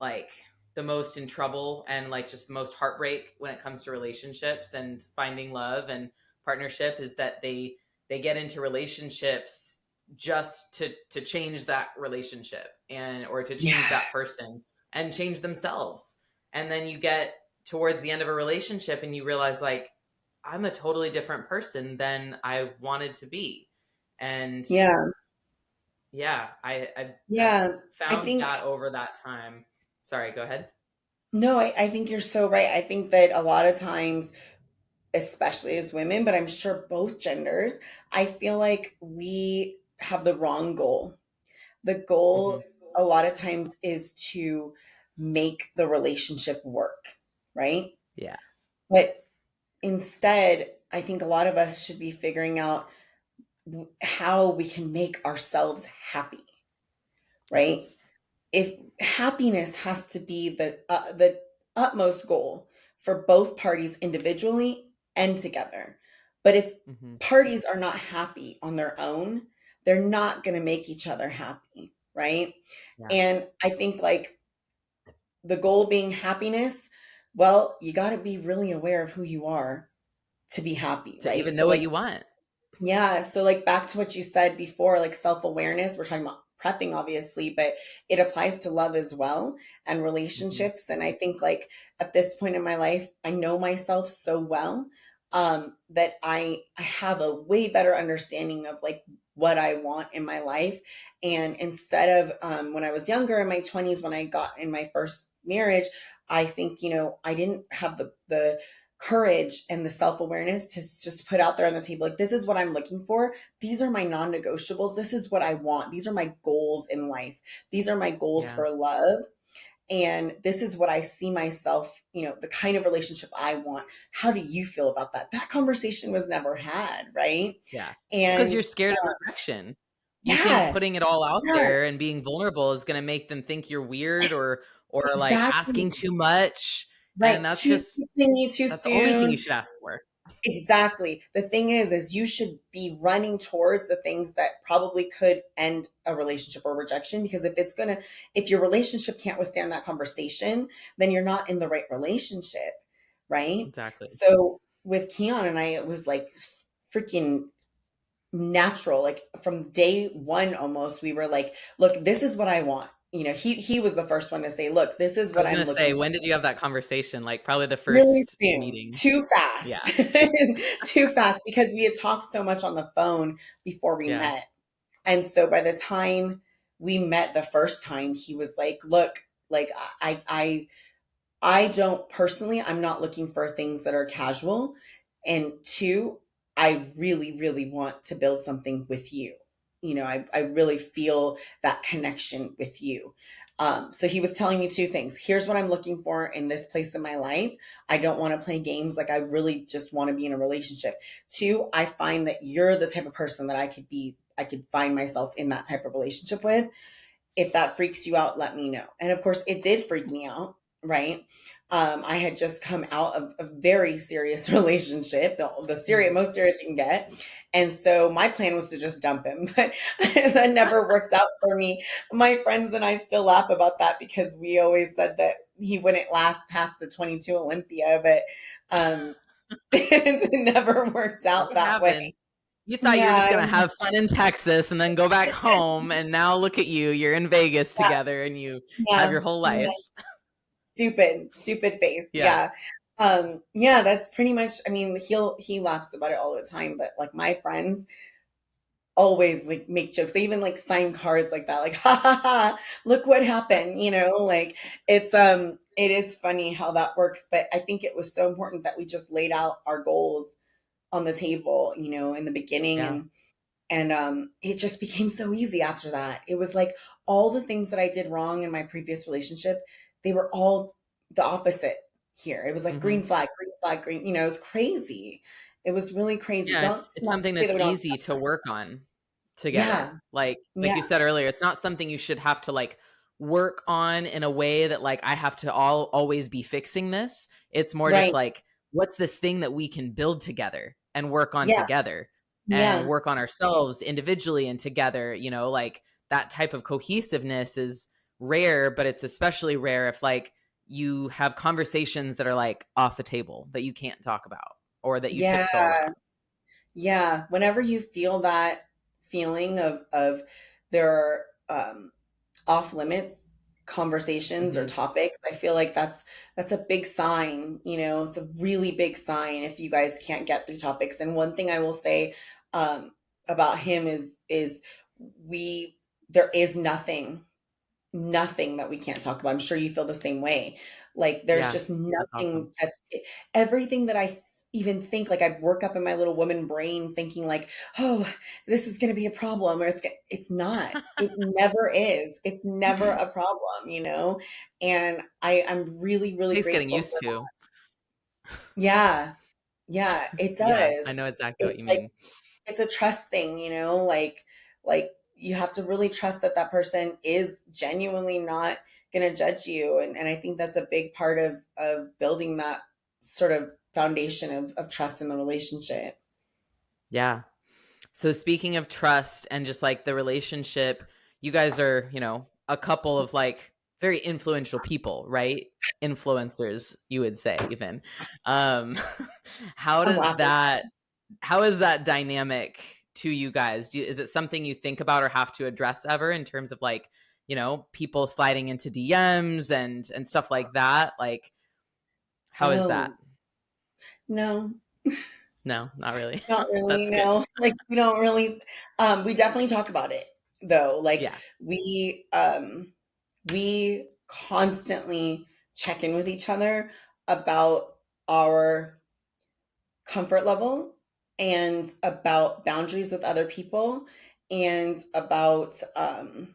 like the most in trouble and like just the most heartbreak when it comes to relationships and finding love and partnership is that they get into relationships just to change that relationship and or to Yeah. change that person and change themselves. And then you get towards the end of a relationship and you realize like I'm a totally different person than I wanted to be. And Yeah. yeah, I've Yeah. I found think, that over that time. Sorry, go ahead. no, I think you're so right. I think that a lot of times, especially as women, but I'm sure both genders, I feel like we have the wrong goal. The Hmm. goal a lot of times is to make the relationship work, right? Yeah. But instead, I think a lot of us should be figuring out how we can make ourselves happy, right? Yes. If happiness has to be the utmost goal for both parties individually and together. But if Hmm. parties are not happy on their own, they're not going to make each other happy, right? Yeah. And I think like the goal being happiness, well, you got to be really aware of who you are to be happy, To right? even So know what like you want. yeah. So, like, back to what you said before, like self awareness, we're talking about prepping, obviously, but it applies to love as well and Hmm. relationships. And I think, like, at this point in my life, I know myself so well that I have a way better understanding of like what I want in my life. And instead of when I was younger in my 20s, when I got in my first marriage, I think, I didn't have the courage and the self-awareness to just put out there on the table like this is what I'm looking for, these are my non-negotiables, this is what I want, these are my goals in life, these are my goals Yeah. for love, and this is what I see myself, the kind of relationship I want. How do you feel about that? That conversation was never had, right? Yeah. Because And you're scared of rejection. You think yeah, putting it all out yeah, there and being vulnerable is going to make them think you're weird or like asking exactly, too much. And right, that's too just clingy, too that's the only thing you soon. should ask for. Exactly. The thing is you should be running towards the things that probably could end a relationship or rejection. Because if your relationship can't withstand that conversation, then you're not in the right relationship. Right. Exactly. So with Keon and I, it was like freaking natural. Like from day one, almost, we were like, look, this is what I want. He was the first one to say, look, this is I what was I'm gonna say, looking when did you have that conversation? Like probably the really first soon, meeting. too Yeah. fast, too fast, because we had talked so much on the phone before we Yeah. met. And so by the time we met the first time, he was like, look, like I don't personally, I'm not looking for things that are casual. And two, I really, really want to build something with you. I really feel that connection with you. So he was telling me two things. Here's what I'm looking for in this place in my life. I don't want to play games. Like I really just want to be in a relationship. Two, I find that you're the type of person that I could find myself in that type of relationship with. If that freaks you out, let me know. And of course, it did freak me out, right? I had just come out of a very serious relationship, the serious, Mhm. most serious you can get. And so my plan was to just dump him, but that never worked out for me. My friends and I still laugh about that because we always said that he wouldn't last past the 22 Olympia, but it never worked out What that way. happened? You thought you were just Yeah, gonna have fun in Texas and then go back home, and now look at you. You're in Vegas yeah, together, and you have yeah, your whole yeah. life. Stupid face. Yeah. Yeah. Yeah, that's pretty much, I mean, he laughs about it all the time, but like my friends always like make jokes. They even like sign cards like that, like ha ha ha, look what happened, like it is funny how that works. But I think it was so important that we just laid out our goals on the table, in the beginning, Yeah. and it just became so easy after that. It was like all the things that I did wrong in my previous relationship, they were all the opposite here. It was like Hmm. green flag, green, it was crazy. It was really crazy. Yeah, Don't it's not to something say that's that we don't. easy to work on together. Yeah. Like Yeah. you said earlier, it's not something you should have to like work on in a way that like I have to always be fixing this. It's more just Right. like what's this thing that we can build together and work on Yeah. together and Yeah. work on ourselves individually and together, like that type of cohesiveness is rare, but it's especially rare if like you have conversations that are like off the table that you can't talk about or that you Yeah. tiptoe around. Yeah. Whenever you feel that feeling of there are off limits, conversations or Mhm. topics, I feel like that's a big sign, you know, it's a really big sign if you guys can't get through topics. And one thing I will say um, about him is we there is nothing that we can't talk about. I'm sure you feel the same way. Like there's Yeah, just that's awesome. nothing that's everything that I even think, like I work up in my little woman brain thinking like, oh, this is going to be a problem, or it's not. It never is. It's never a problem, you know? And I'm really, really He's getting grateful for used to. that. Yeah. Yeah, it Yeah, does. I know exactly what It's you like mean. it's a trust thing, you know, like you have to really trust that that person is genuinely not going to judge you, and I think that's a big part of building that sort of foundation of trust in the relationship. Yeah. So speaking of trust and just like the relationship, you guys are, a couple of like very influential people, right? Influencers, you would say even. Um how I'm does laughing. that how is that dynamic to you guys? Is it something you think about or have to address ever in terms of like, people sliding into DMs and stuff like that? Like how is that? Oh, no, No, not really. not really, That's good. no. Like we don't really we definitely talk about it though. Like Yeah. we constantly check in with each other about our comfort level and about boundaries with other people and about I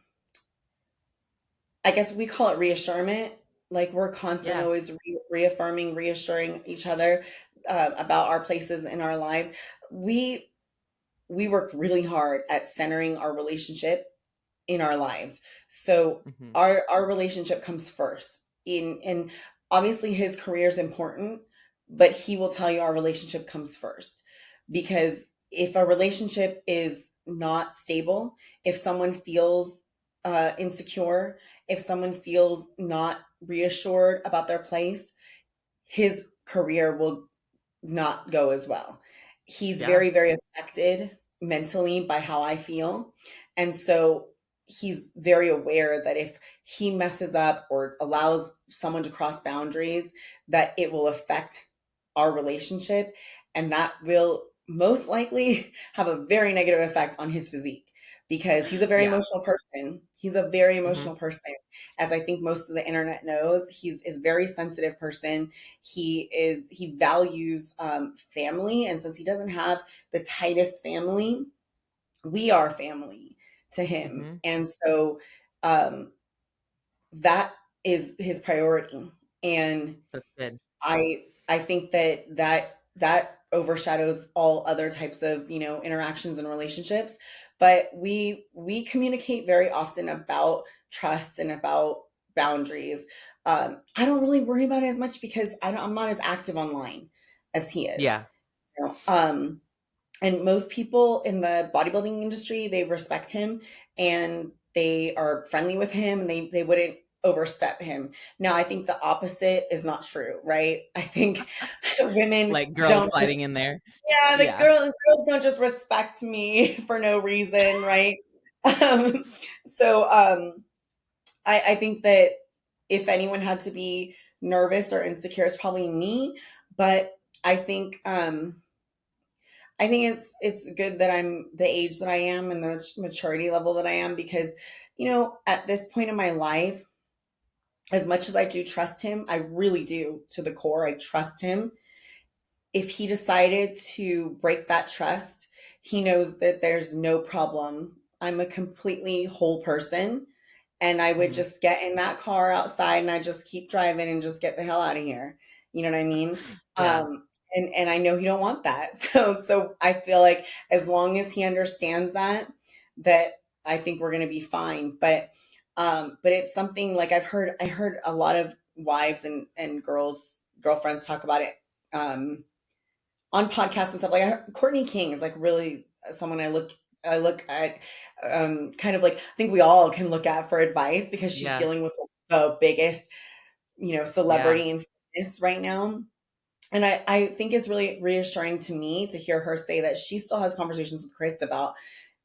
guess we call it reassurance. Like we're constantly Yeah. always reaffirming, reassuring each other about our places in our lives. We work really hard at centering our relationship in our lives. So Mhm. our relationship comes first. In and obviously his career is important, but he will tell you our relationship comes first. Because if a relationship is not stable, if someone feels insecure, if someone feels not reassured about their place, his career will not go as well. He's Yeah. very, very affected mentally by how I feel. And so he's very aware that if he messes up or allows someone to cross boundaries, that it will affect our relationship. And that will most likely have a very negative effect on his physique because he's a very Yeah. emotional person. He's a very Mhm. emotional person. As I think most of the internet knows, he's is a very sensitive person. He values family, and since he doesn't have the tightest family, we are family to him, Mhm. and so um, that is his priority. And That's good. I think that overshadows all other types of, you know, interactions and relationships. But we communicate very often about trust and about boundaries. I don't really worry about it as much because I'm not as active online as he is. Yeah. You know? And most people in the bodybuilding industry, they respect him and they are friendly with him, and they wouldn't overstep him. Now I think the opposite is not true, right? I think women Like girls don't just, sliding in there. yeah, the Yeah. girls don't just respect me for no reason, right? um, so I think that if anyone had to be nervous or insecure, it's probably me. But I think I think it's good that I'm the age that I am and the maturity level that I am, because, you know, at this point in my life, as much as I do trust him, I really do to the core. I trust him. If he decided to break that trust, he knows that there's no problem. I'm a completely whole person, and I would Mhm. just get in that car outside and I just keep driving and just get the hell out of here. You know what I mean? Yeah. And I know he don't want that. So I feel like as long as he understands that I think we're gonna be fine. But it's something like I heard a lot of wives and girlfriends talk about it on podcasts and stuff. Like Courtney King is like really someone I look at kind of like I think we all can look at for advice because she's Yeah. dealing with the biggest, you know, Yeah. celebrity in fitness right now. And I think it's really reassuring to me to hear her say that she still has conversations with Chris about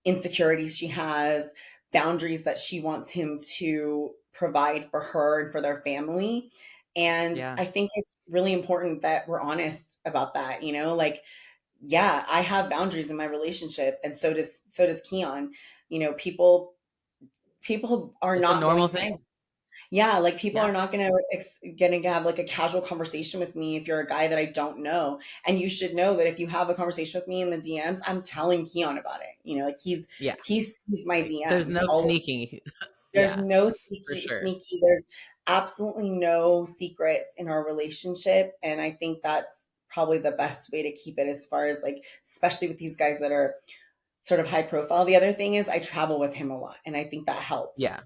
insecurities she has, boundaries that she wants him to provide for her and for their family. And Yeah. I think it's really important that we're honest about that, you know, like, yeah, I have boundaries in my relationship, and so does Keon. You know, people are It's a not normal going to, thing. yeah, like people Yeah. are not gonna have like a casual conversation with me if you're a guy that I don't know. And you should know that if you have a conversation with me in the DMs, I'm telling Keon about it. You know, like Yeah. he's my Like, there's DMs no all the. sneaking. There's Yeah, no for sure. sneaky. There's absolutely no secrets in our relationship, and I think that's probably the best way to keep it, as far as like, especially with these guys that are sort of high profile. The other thing is I travel with him a lot, and I think that helps Yeah,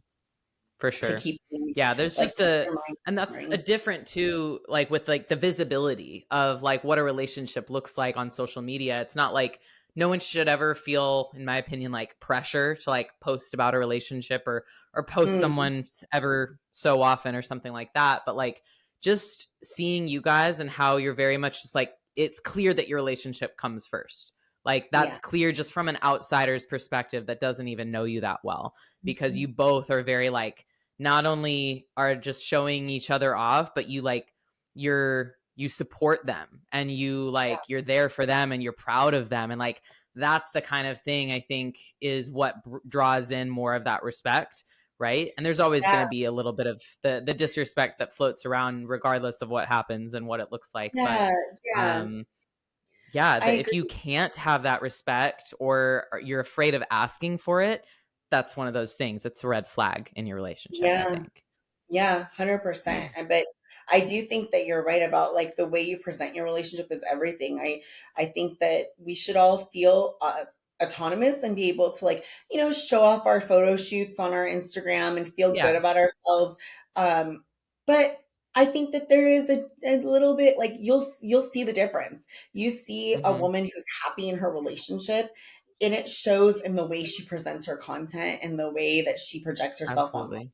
for to sure. keep things, Yeah, there's like, just keep your mind and that's a wandering. different too, like with like the visibility of like what a relationship looks like on social media. It's not like no one should ever feel, in my opinion, like pressure to like post about a relationship or post Mm, someone ever so often or something like that. But like just seeing you guys and how you're very much just like it's clear that your relationship comes first. Like that's yeah. clear just from an outsider's perspective that doesn't even know you that well because you Mhm. both are very like not only are just showing each other off, but you like you support them and you Yeah. like you're there for them and you're proud of them and like that's the kind of thing I think is what draws in more of that respect, right? And there's always going Yeah. to be a little bit of the disrespect that floats around regardless of what happens and what it looks like, but Yeah. Yeah. um yeah, I that if you agree. can't have that respect or you're afraid of asking for it, that's one of those things. It's a red flag in your relationship, I Yeah. think. Yeah, 100%. But I do think that you're right about like the way you present your relationship is everything. I think that we should all feel autonomous and be able to, like, you know, show off our photo shoots on our Instagram and feel good Yeah. about ourselves. But I think that there is a little bit, like, you'll see the difference. You see a Mhm. woman who's happy in her relationship, and it shows in the way she presents her content and the way that she projects herself online. Absolutely.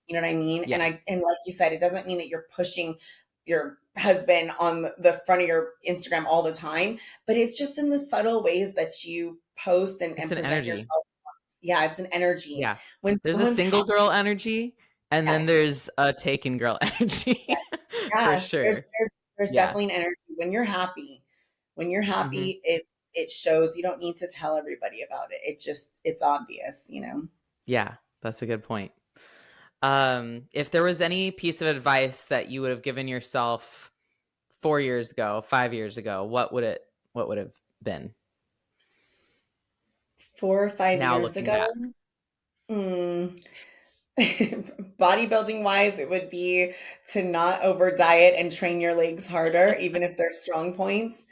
You know what I mean? Yeah. And like you said, it doesn't mean that you're pushing your husband on the front of your Instagram all the time, but it's just in the subtle ways that you post It's and an present energy. yourself. Yeah, it's an energy. Yeah. When There's a someone's single happy, girl energy and then yes. there's a taken girl energy for Yeah, sure. there's Yeah. definitely an energy when you're happy. When you're Mhm. happy, it shows. You don't need to tell everybody about it. It's obvious, you know. Yeah, that's a good point. If there was any piece of advice that you would have given yourself 4 years ago, 5 years ago, what would have been now4 or 5 years looking ago, back? mm, bodybuilding wise, it would be to not over diet and train your legs harder, even if they're strong points.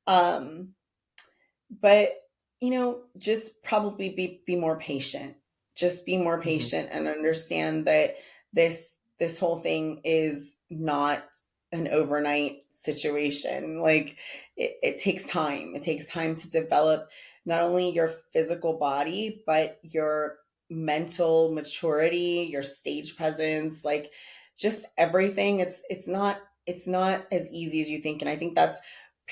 Um, but you know, just probably be more patient. Just be more Mhm. patient and understand that this this whole thing is not an overnight situation. Like, it takes time. It takes time to develop not only your physical body, but your mental maturity, your stage presence, like, just everything. It's not as easy as you think. And I think that's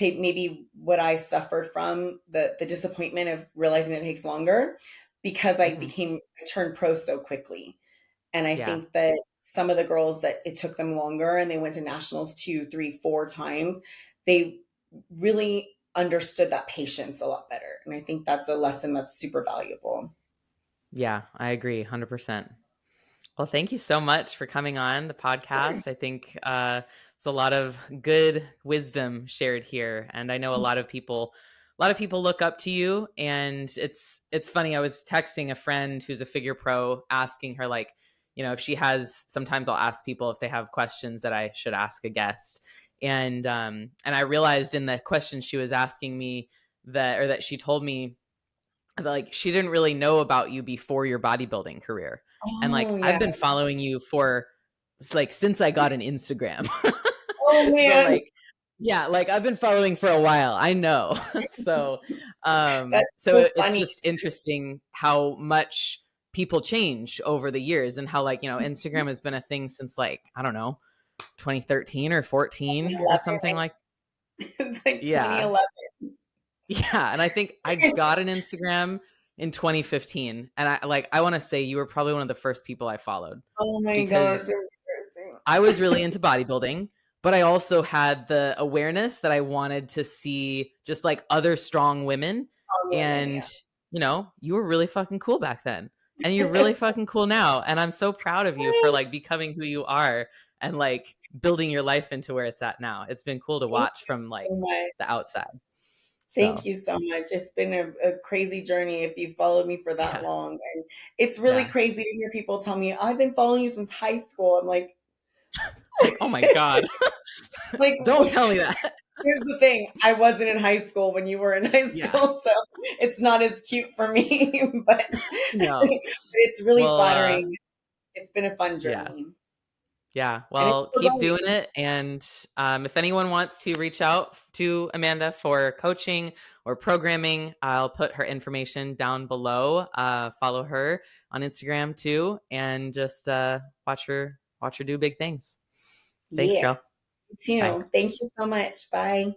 maybe what I suffered from, the disappointment of realizing it takes longer, because Mhm. I turned pro so quickly. And I Yeah. think that some of the girls that it took them longer and they went to nationals 2, 3, 4 times, they really understood that patience a lot better. And I think that's a lesson that's super valuable. Yeah, I agree 100%. Well, thank you so much for coming on the Of podcast. I course. think it's a lot of good wisdom shared here, and I know a lot of people look up to you. And it's funny. I was texting a friend who's a figure pro, asking her like, you know, if she has. Sometimes I'll ask people if they have questions that I should ask a guest, and I realized in the question she was asking me that she told me like she didn't really know about you before your bodybuilding career. And like Oh, I've yeah. been following you for like since I got an Instagram. Oh, So man. like yeah, like I've been following for a while. I know. So That's so so it's funny. just interesting how much people change over the years and how like, you know, Instagram has been a thing since like, I don't know, 2013 or 14 or 2011, something like it's like yeah. 2011. Yeah, and I think I got an Instagram in 2015. And I want to say you were probably one of the first people I followed Oh my God. because I was really into bodybuilding, but I also had the awareness that I wanted to see just like other strong women. Women, And, yeah. you were really fucking cool back then. And you're really fucking cool now. And I'm so proud of you for like becoming who you are and like building your life into where it's at now. It's been cool to Thank watch from like you so much. the outside. Thank So, you so much. It's been a crazy journey if you followed me for that yeah. long. And it's really Yeah. crazy to hear people tell me, I've been following you since high school. I'm like, Oh my God. like, Don't tell me that. here's the thing. I wasn't in high school when you were in high Yeah. school, so it's not as cute for me, but No. it's really Well, flattering. It's been a fun yeah. journey. Yeah. And it's Well, still keep doing going. it. And if anyone wants to reach out to Amanda for coaching or programming, I'll put her information down below. Follow her on Instagram too, and just watch her do big things. Thanks, Yeah. girl. You Bye. too. Thank you so much. Bye.